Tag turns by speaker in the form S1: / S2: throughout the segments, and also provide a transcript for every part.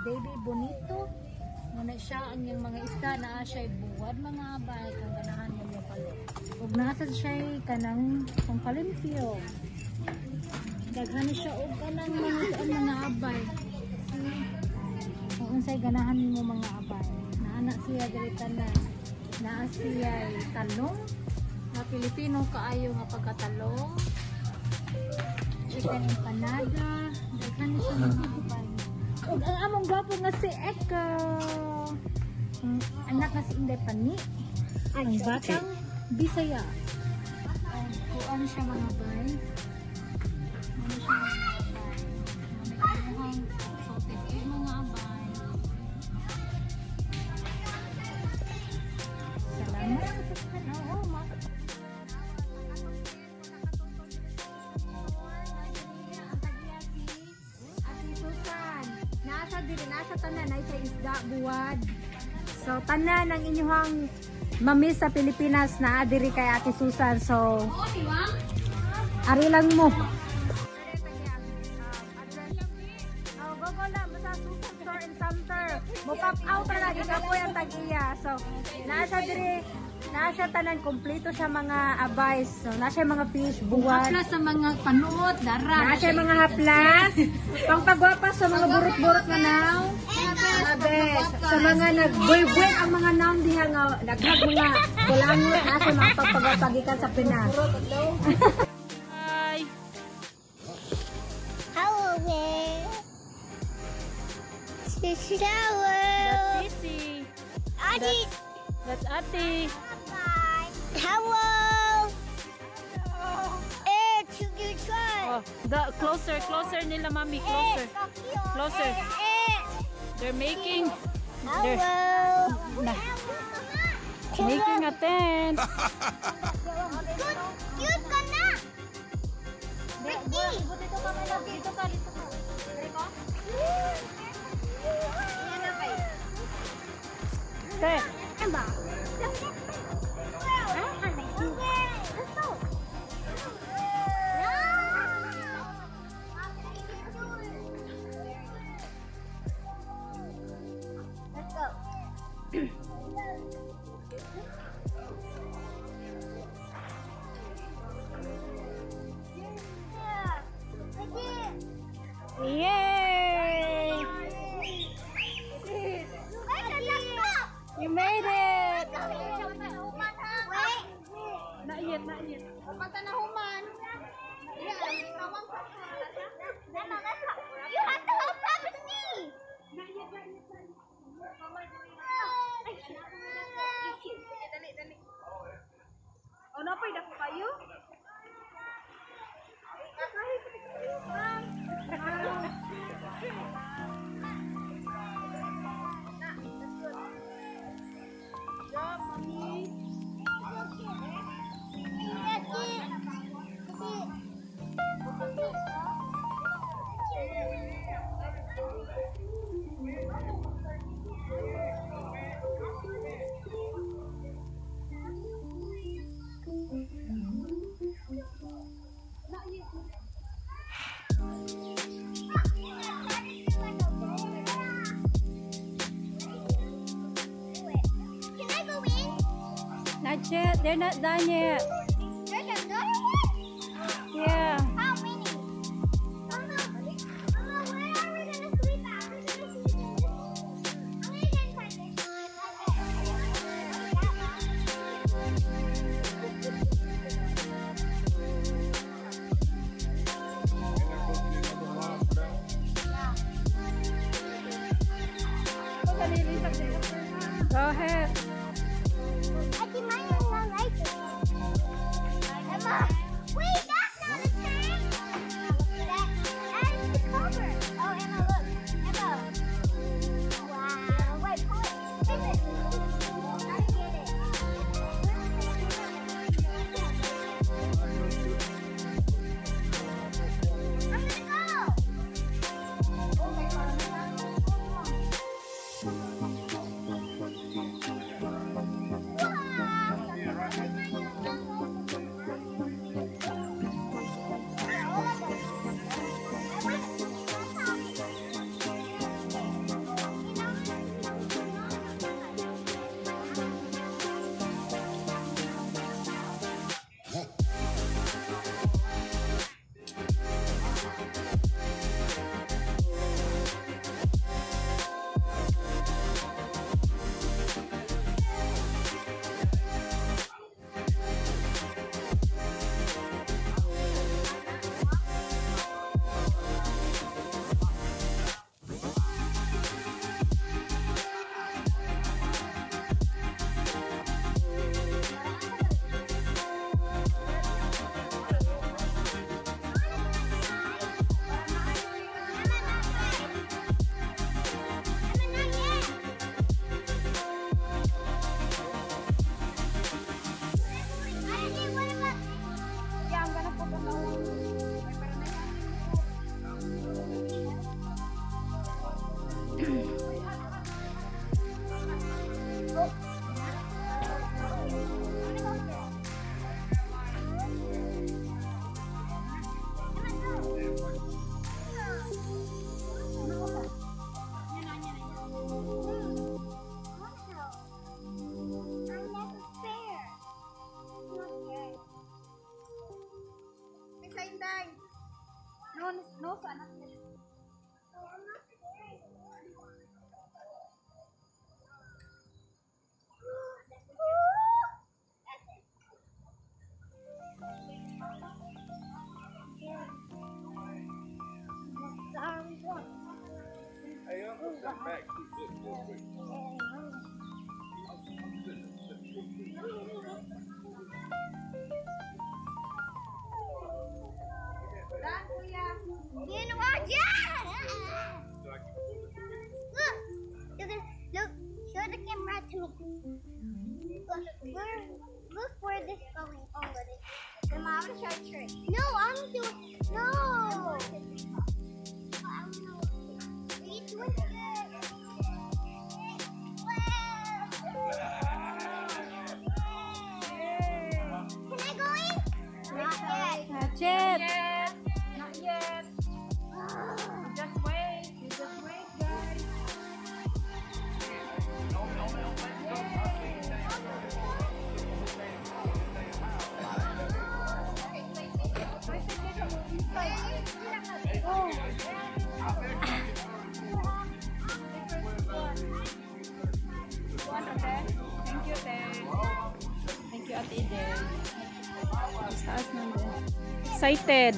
S1: baby bonito. Muna siya ang yung mga isda na siya buwad mga abay kung ganahan mo yung palo. Ug nasa siya kanang kung kalimpyo. Daghan siya og kanang mga abay. Kung unsay ganahan mo mga abay. Naana siya diri tanan. Naa siya talong. Na Pilipino kaayo nga pagkatalong. Chicken empanada. Daghan siya mga abay. Ug ang among gwapo nga si Eka. Anak na si Inday Pani. Ang batang Bisaya. Kuan siya mga bay. Ano siya mga bay. May salted egg mga abay. Salamat. Oo, mga. Nasa diri nasa tanan ay sa isda buwad. So tanan ang inyong mami sa Pilipinas na diri kay Ate Susan. So ari lang mo. Susan Store and Center. Mo pop out ra gyud ko ang tag-iya. So nasa diri nasa tanan kompleto sa mga abay. So nasa mga fish buwad. Haplas sa mga panuot, dara. Nasa mga haplas. Pangpagwapa sa mga burot-burot nga naw. Abes, sa mga nagbuy-buy ang mga naw diha nga daghag mga kulangot nasa mga pagpagwapagikan sa Pinas.
S2: Hi.
S3: Hello there. Sissy.
S2: That's Sissy.
S3: Adi.
S2: That's Ate.
S3: Hello. You can try.
S2: Oh, closer nila mami, closer. They're making making a tent.
S3: Cute ka na. Pretty. Dito ka.
S2: Okay. Yay! You made it! Not yet.
S3: You have to help Papa Steve!
S1: O napay dako kayo?
S2: Not yet. They're not done yet.
S3: There's another one?
S2: Yeah.
S3: How many? Mama, where are we gonna sleep at? We're gonna sleep in this. I'm gonna get inside this.
S2: Go ahead.
S3: I think mine is not like it. Emma, wait, that's not a tank. That is the cover. Oh, Emma, look. Emma. Wow. Wait, pull it. Fix it. I get it. I'm gonna go. Show the camera to me. Look where this is going on with it. Come on, I'm gonna show a trick. No, I'm doing no. Are you doing good? Can I go in? Not yet.
S2: Not yet.
S1: Not yet. Just wait. You just wait, guys. Thank you, Thank you, Ate Eden. Taas naman. Excited.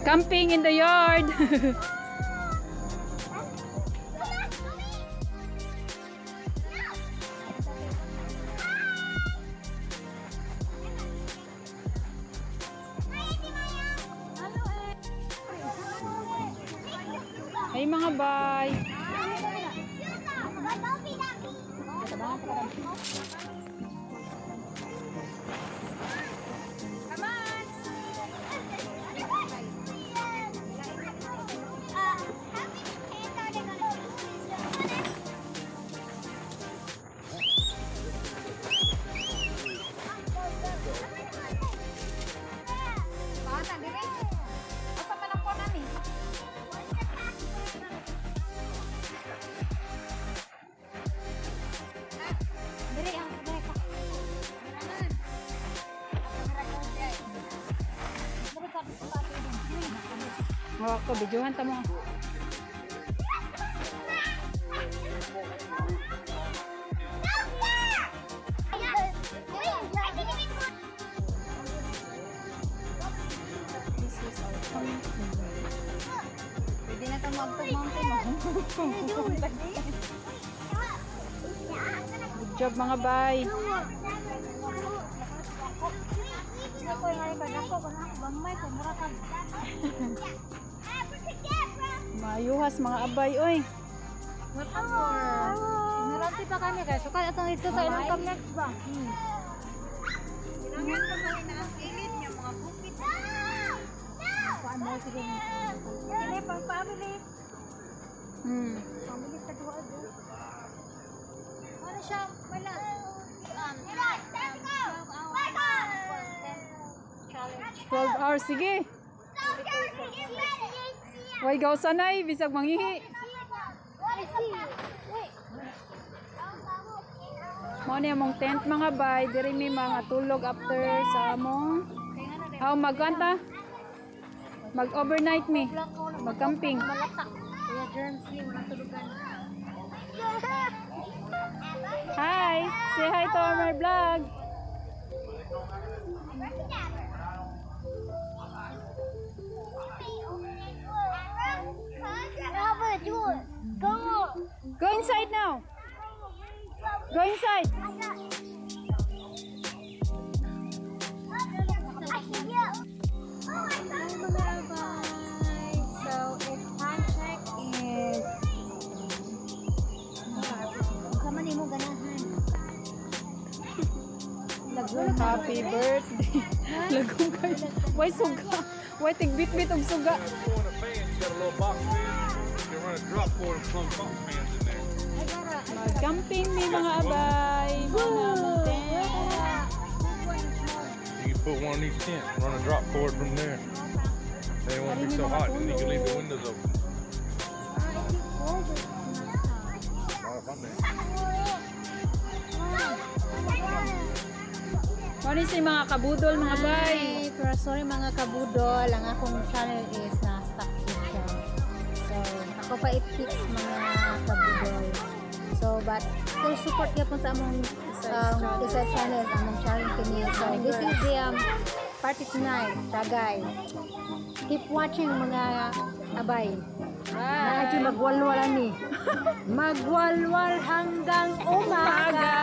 S1: Camping in the yard. Ay mga bay. Oh, ako, videohan ta mo. Pwede na ito mag-mountain. Good job mga bay. Mayuhas mga abay, oy.
S2: What for? Narati pa kami guys. So kaya itong ito sa ilang kamnex ba?
S1: Ilangan pa ba na ang kilid niya mga bukit?
S2: Paano mo sige na? Ini pang family. Family sa duwa doon. Ano siya? Wala.
S1: 12 hours, sige. Way gaw sanay, bisag mangihi. Mo ni among tent mga bay, diri mi mga tulog after sa among magkanta. Mag-overnight mi. Mag-camping.
S2: Kaya germs ni wala tulugan.
S1: Hi, say hi to our vlog. Go inside now. Go inside.
S2: So if time check is sama ni mo ganahan.
S1: Happy birthday. Lagong kayo. Why suga? Why tigbit-bit og suga?
S4: On a fan, you got a little box fan. You run a drop for some box fans in there. Camping may mga abay. Mga tent.
S5: You can put one in each tent, run a drop cord from there. Then it won't be so hot, and you can leave the windows open.
S4: Ano si mga kabudol, mga bay?
S2: Hi, pero sorry mga kabudol, ang akong channel is na-stuck siya. So, ako pa i-fix mga kabudol. So, but still support ka po sa among isa channel, among channel kini. So, this is the party tonight, Tagay. Keep watching mga abay.
S1: Medyo magwalwalan ni. Magwalwal hanggang umaga.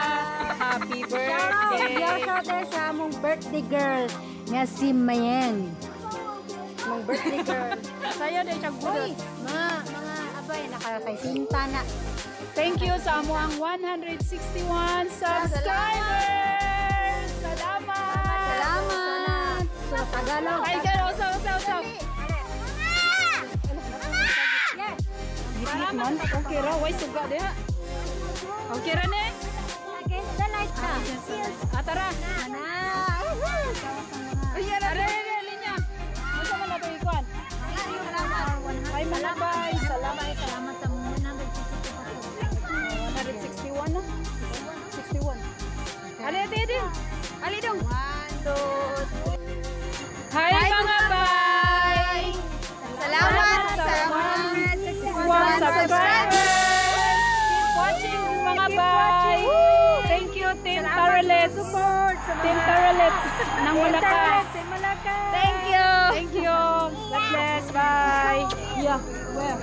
S4: Happy
S1: Shout out sa among birthday girl nga si Mayang. Mong birthday girl.
S4: Saya din siya budol.
S2: Mga abay, nakakaisinta na.
S4: Thank you sa amuang 161 subscribers. Salamat.
S2: Salamat.
S1: So, Tagalog.
S4: Ay, kaya usaw. Gitlit man. Okay ra. Why suga diha? Okay ra ne?
S2: Against the light ka.
S4: Tara. Ayan na. Linya. Masa man na ito ikuan? Ay, malabay. Salamat.
S2: Salamat sa mga
S4: 161 na? 61. Ali, ati. Ali dong. 1, 2, 3. Hi, mga bay!
S2: Salamat sa
S4: Wow, subscribers! Keep watching, mga bay! Thank you, Team Taralet. Team Taralet ng Malakas. Thank you! God bless. Bye! Yeah. Where?